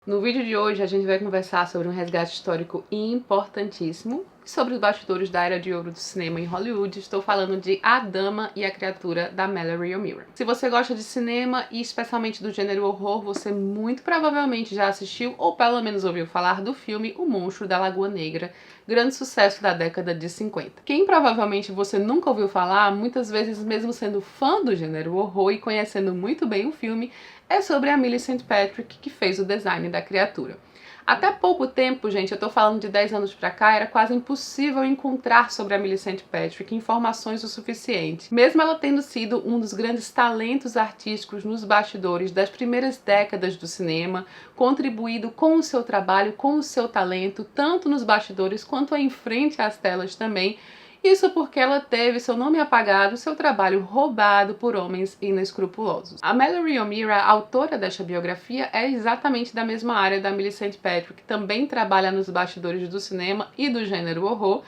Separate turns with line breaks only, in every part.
No vídeo de hoje a gente vai conversar sobre um resgate histórico importantíssimo sobre os bastidores da era de ouro do cinema em Hollywood. Estou falando de A Dama e a Criatura, da Mallory O'Meara. Se você gosta de cinema e especialmente do gênero horror, você muito provavelmente já assistiu ou pelo menos ouviu falar do filme O Monstro da Lagoa Negra, grande sucesso da década de 50. Quem provavelmente você nunca ouviu falar, muitas vezes mesmo sendo fã do gênero horror e conhecendo muito bem o filme, é sobre a Millicent Patrick, que fez o design da criatura. Até pouco tempo, gente, eu tô falando de 10 anos pra cá, era quase impossível encontrar sobre a Millicent Patrick informações o suficiente. Mesmo ela tendo sido um dos grandes talentos artísticos nos bastidores das primeiras décadas do cinema, contribuído com o seu trabalho, com o seu talento, tanto nos bastidores quanto em frente às telas também. Isso porque ela teve seu nome apagado, seu trabalho roubado por homens inescrupulosos. A Mallory O'Meara, autora desta biografia, é exatamente da mesma área da Millicent Patrick, também trabalha nos bastidores do cinema e do gênero horror.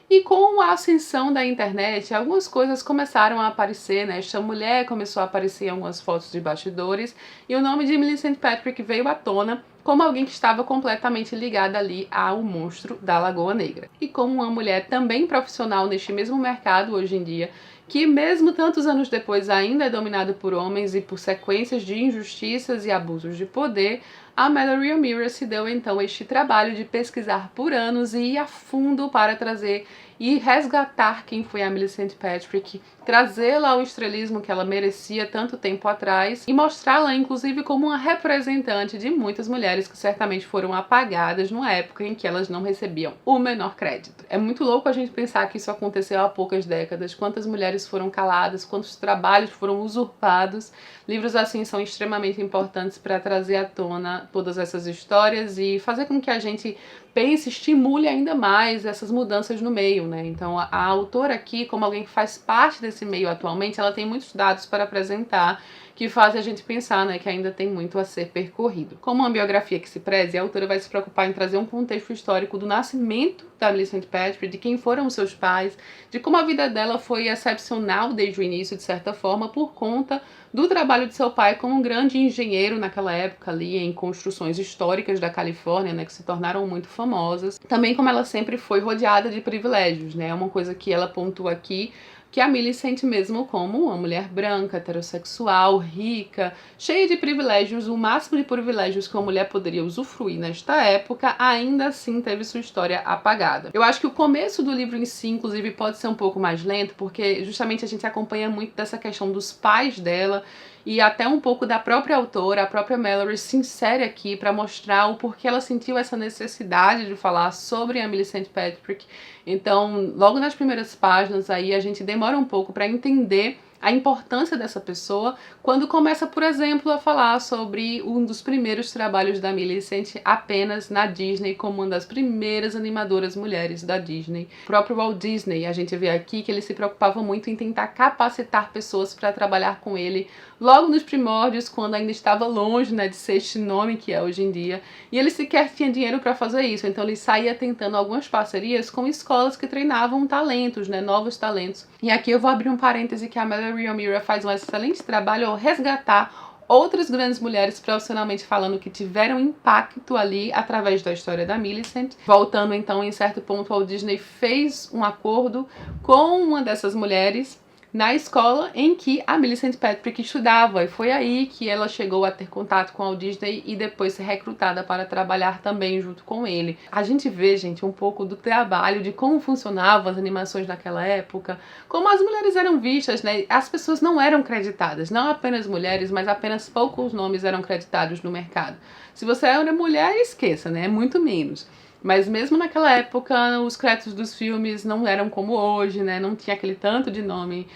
E com a ascensão da internet, algumas coisas começaram a aparecer, né? Esta mulher começou a aparecer em algumas fotos de bastidores e o nome de Millicent Patrick veio à tona como alguém que estava completamente ligada ali ao monstro da Lagoa Negra. E como uma mulher também profissional neste mesmo mercado hoje em dia, que mesmo tantos anos depois ainda é dominado por homens e por sequências de injustiças e abusos de poder, a Mallory O'Meara se deu então este trabalho de pesquisar por anos e ir a fundo para trazer e resgatar quem foi a Millicent Patrick, trazê-la ao estrelismo que ela merecia tanto tempo atrás e mostrá-la inclusive como uma representante de muitas mulheres que certamente foram apagadas numa época em que elas não recebiam o menor crédito. É muito louco a gente pensar que isso aconteceu há poucas décadas, quantas mulheres foram caladas, quantos trabalhos foram usurpados. Livros assim são extremamente importantes para trazer à tona todas essas histórias e fazer com que a gente pense, estimule ainda mais essas mudanças no meio, né? Então a autora aqui, como alguém que faz parte desse meio atualmente, ela tem muitos dados para apresentar que fazem a gente pensar, né, que ainda tem muito a ser percorrido. Como uma biografia que se preze, a autora vai se preocupar em trazer um contexto histórico do nascimento da Millicent Patrick, de quem foram os seus pais, de como a vida dela foi excepcional desde o início, de certa forma, por conta do trabalho de seu pai como um grande engenheiro naquela época ali em construções históricas da Califórnia, né, que se tornaram muito famosas. Também como ela sempre foi rodeada de privilégios, né, é uma coisa que ela pontua aqui, que a Millicent mesmo como uma mulher branca, heterossexual, rica, cheia de privilégios, o máximo de privilégios que uma mulher poderia usufruir nesta época, ainda assim teve sua história apagada. Eu acho que o começo do livro em si, inclusive, pode ser um pouco mais lento, porque justamente a gente acompanha muito dessa questão dos pais dela, e até um pouco da própria autora, a própria Mallory se insere aqui para mostrar o porquê ela sentiu essa necessidade de falar sobre a Millicent Patrick. Então, logo nas primeiras páginas aí a gente demora um pouco para entender a importância dessa pessoa quando começa, por exemplo, a falar sobre um dos primeiros trabalhos da Millicent apenas na Disney, como uma das primeiras animadoras mulheres da Disney. O próprio Walt Disney, a gente vê aqui que ele se preocupava muito em tentar capacitar pessoas para trabalhar com ele logo nos primórdios, quando ainda estava longe, né, de ser este nome que é hoje em dia, e ele sequer tinha dinheiro para fazer isso, então ele saía tentando algumas parcerias com escolas que treinavam talentos, né, novos talentos. E aqui eu vou abrir um parêntese que a Mallory O'Meara faz um excelente trabalho ao resgatar outras grandes mulheres profissionalmente falando que tiveram impacto ali através da história da Millicent. Voltando então, em certo ponto, o Disney fez um acordo com uma dessas mulheres na escola em que a Millicent Patrick estudava, e foi aí que ela chegou a ter contato com o Disney e depois ser recrutada para trabalhar também junto com ele. A gente vê, gente, um pouco do trabalho, de como funcionavam as animações naquela época, como as mulheres eram vistas, né? As pessoas não eram creditadas, não apenas mulheres, mas apenas poucos nomes eram creditados no mercado. Se você era mulher, esqueça, né? Muito menos. Mas mesmo naquela época, os créditos dos filmes não eram como hoje, né? Não tinha aquele tanto de nome.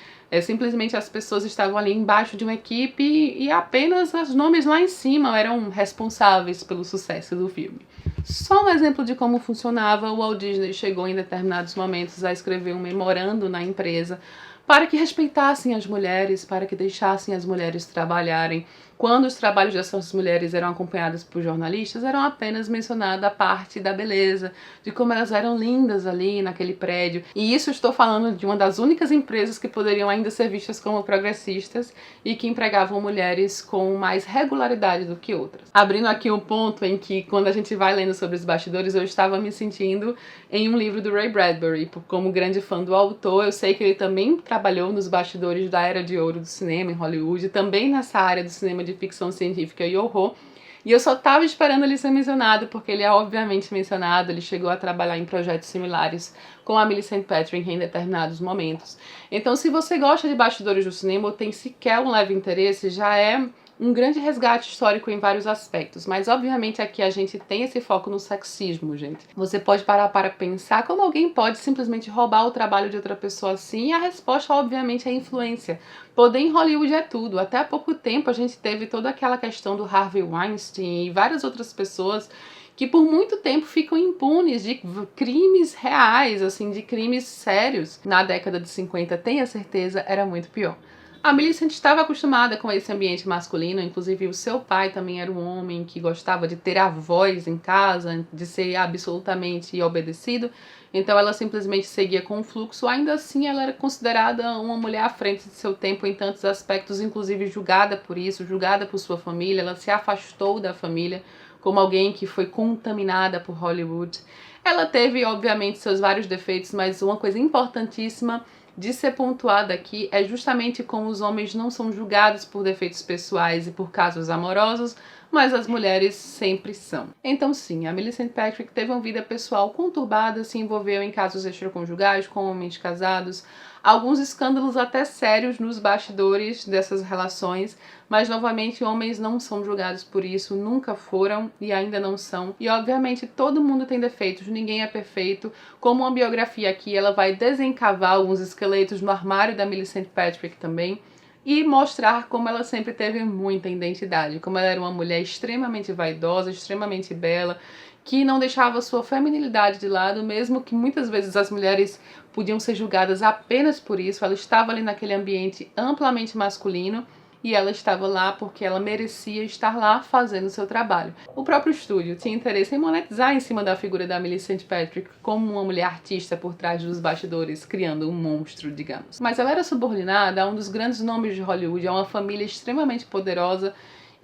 Simplesmente as pessoas estavam ali embaixo de uma equipe e apenas os nomes lá em cima eram responsáveis pelo sucesso do filme. Só um exemplo de como funcionava, o Walt Disney chegou em determinados momentos a escrever um memorando na empresa para que respeitassem as mulheres, para que deixassem as mulheres trabalharem quando os trabalhos dessas mulheres eram acompanhados por jornalistas, eram apenas mencionada a parte da beleza, de como elas eram lindas ali naquele prédio. E isso estou falando de uma das únicas empresas que poderiam ainda ser vistas como progressistas e que empregavam mulheres com mais regularidade do que outras. Abrindo aqui um ponto em que, quando a gente vai lendo sobre os bastidores, eu estava me sentindo em um livro do Ray Bradbury. Como grande fã do autor, eu sei que ele também trabalhou nos bastidores da Era de Ouro do cinema em Hollywood, também nessa área do cinema de ficção científica e horror. E eu só estava esperando ele ser mencionado, porque ele é obviamente mencionado, ele chegou a trabalhar em projetos similares com a Millicent Patrick em determinados momentos. Então, se você gosta de bastidores do cinema ou tem sequer um leve interesse, já é um grande resgate histórico em vários aspectos, mas obviamente aqui a gente tem esse foco no sexismo, gente. Você pode parar para pensar como alguém pode simplesmente roubar o trabalho de outra pessoa assim, e a resposta obviamente é influência. Poder em Hollywood é tudo. Até há pouco tempo a gente teve toda aquela questão do Harvey Weinstein e várias outras pessoas que por muito tempo ficam impunes de crimes reais, assim, de crimes sérios. Na década de 50, tenha certeza, era muito pior. A Millicent estava acostumada com esse ambiente masculino, inclusive o seu pai também era um homem que gostava de ter a voz em casa, de ser absolutamente obedecido, então ela simplesmente seguia com o fluxo. Ainda assim, ela era considerada uma mulher à frente de seu tempo em tantos aspectos, inclusive julgada por isso, julgada por sua família. Ela se afastou da família como alguém que foi contaminada por Hollywood. Ela teve, obviamente, seus vários defeitos, mas uma coisa importantíssima de ser pontuada aqui é justamente como os homens não são julgados por defeitos pessoais e por casos amorosos, mas as mulheres sempre são. Então sim, a Millicent Patrick teve uma vida pessoal conturbada, se envolveu em casos extraconjugais com homens casados, alguns escândalos até sérios nos bastidores dessas relações, mas novamente homens não são julgados por isso, nunca foram e ainda não são. E obviamente todo mundo tem defeitos, ninguém é perfeito. Como uma biografia aqui, ela vai desencavar alguns esqueletos no armário da Millicent Patrick também, e mostrar como ela sempre teve muita identidade, como ela era uma mulher extremamente vaidosa, extremamente bela, que não deixava sua feminilidade de lado, mesmo que muitas vezes as mulheres podiam ser julgadas apenas por isso. Ela estava ali naquele ambiente amplamente masculino e ela estava lá porque ela merecia estar lá fazendo o seu trabalho. O próprio estúdio tinha interesse em monetizar em cima da figura da Millicent Patrick como uma mulher artista por trás dos bastidores, criando um monstro, digamos. Mas ela era subordinada a um dos grandes nomes de Hollywood, a uma família extremamente poderosa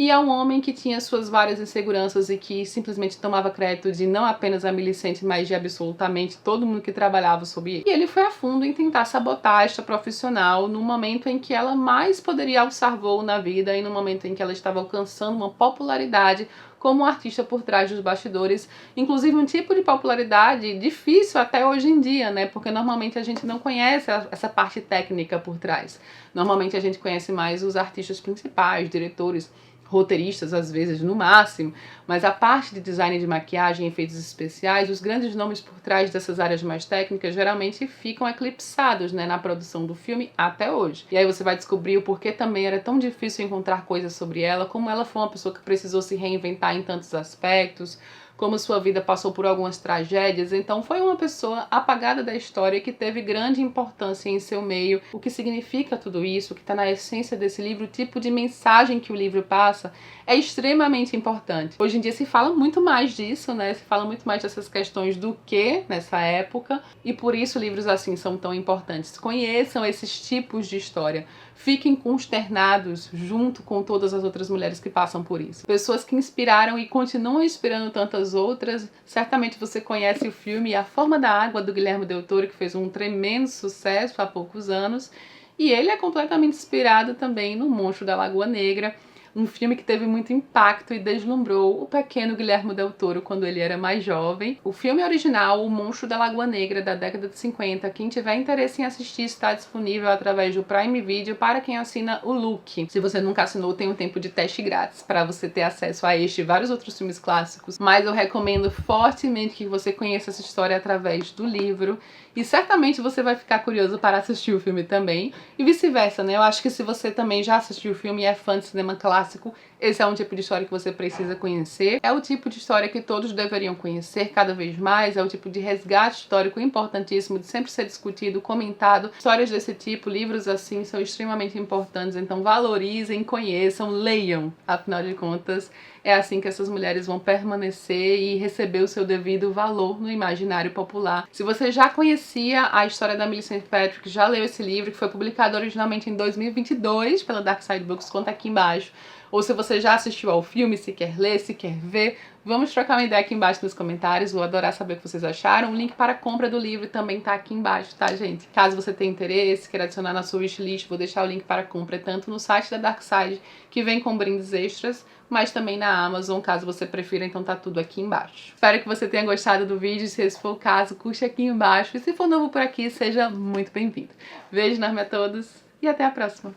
e a um homem que tinha suas várias inseguranças e que simplesmente tomava crédito de não apenas a Millicent, mas de absolutamente todo mundo que trabalhava sob ele. E ele foi a fundo em tentar sabotar esta profissional no momento em que ela mais poderia alçar voo na vida e no momento em que ela estava alcançando uma popularidade como artista por trás dos bastidores, inclusive um tipo de popularidade difícil até hoje em dia, né? Porque normalmente a gente não conhece essa parte técnica por trás. Normalmente a gente conhece mais os artistas principais, diretores, roteiristas, às vezes, no máximo, mas a parte de design de maquiagem e efeitos especiais, os grandes nomes por trás dessas áreas mais técnicas geralmente ficam eclipsados, né, na produção do filme até hoje. E aí você vai descobrir o porquê também era tão difícil encontrar coisas sobre ela, como ela foi uma pessoa que precisou se reinventar em tantos aspectos, como sua vida passou por algumas tragédias. Então foi uma pessoa apagada da história que teve grande importância em seu meio. O que significa tudo isso, o que está na essência desse livro, o tipo de mensagem que o livro passa, é extremamente importante. Hoje em dia se fala muito mais disso, né? Se fala muito mais dessas questões do que nessa época, e por isso livros assim são tão importantes. Conheçam esses tipos de história. Fiquem consternados junto com todas as outras mulheres que passam por isso. Pessoas que inspiraram e continuam inspirando tantas outras. Certamente você conhece o filme A Forma da Água, do Guilherme Del Toro, que fez um tremendo sucesso há poucos anos. E ele é completamente inspirado também no Monstro da Lagoa Negra, um filme que teve muito impacto e deslumbrou o pequeno Guilherme Del Toro quando ele era mais jovem. O filme original, O Monstro da Lagoa Negra, da década de 50, quem tiver interesse em assistir está disponível através do Prime Video para quem assina o Look. Se você nunca assinou, tem um tempo de teste grátis para você ter acesso a este e vários outros filmes clássicos, mas eu recomendo fortemente que você conheça essa história através do livro e certamente você vai ficar curioso para assistir o filme também e vice-versa, né? Eu acho que se você também já assistiu o filme e é fã de cinema clássico, clássico, esse é um tipo de história que você precisa conhecer. É o tipo de história que todos deveriam conhecer cada vez mais, é o tipo de resgate histórico importantíssimo, de sempre ser discutido, comentado. Histórias desse tipo, livros assim, são extremamente importantes, então valorizem, conheçam, leiam. Afinal de contas, é assim que essas mulheres vão permanecer e receber o seu devido valor no imaginário popular. Se você já conhecia a história da Millicent Patrick, já leu esse livro, que foi publicado originalmente em 2022 pela Dark Side Books, conta aqui embaixo. Ou se você já assistiu ao filme, se quer ler, se quer ver, vamos trocar uma ideia aqui embaixo nos comentários. Vou adorar saber o que vocês acharam. O link para a compra do livro também tá aqui embaixo, tá, gente? Caso você tenha interesse, queira adicionar na sua wishlist, vou deixar o link para a compra tanto no site da Dark Side, que vem com brindes extras, mas também na Amazon, caso você prefira, então tá tudo aqui embaixo. Espero que você tenha gostado do vídeo, se esse for o caso, curte aqui embaixo, e se for novo por aqui, seja muito bem-vindo. Beijo enorme a todos e até a próxima!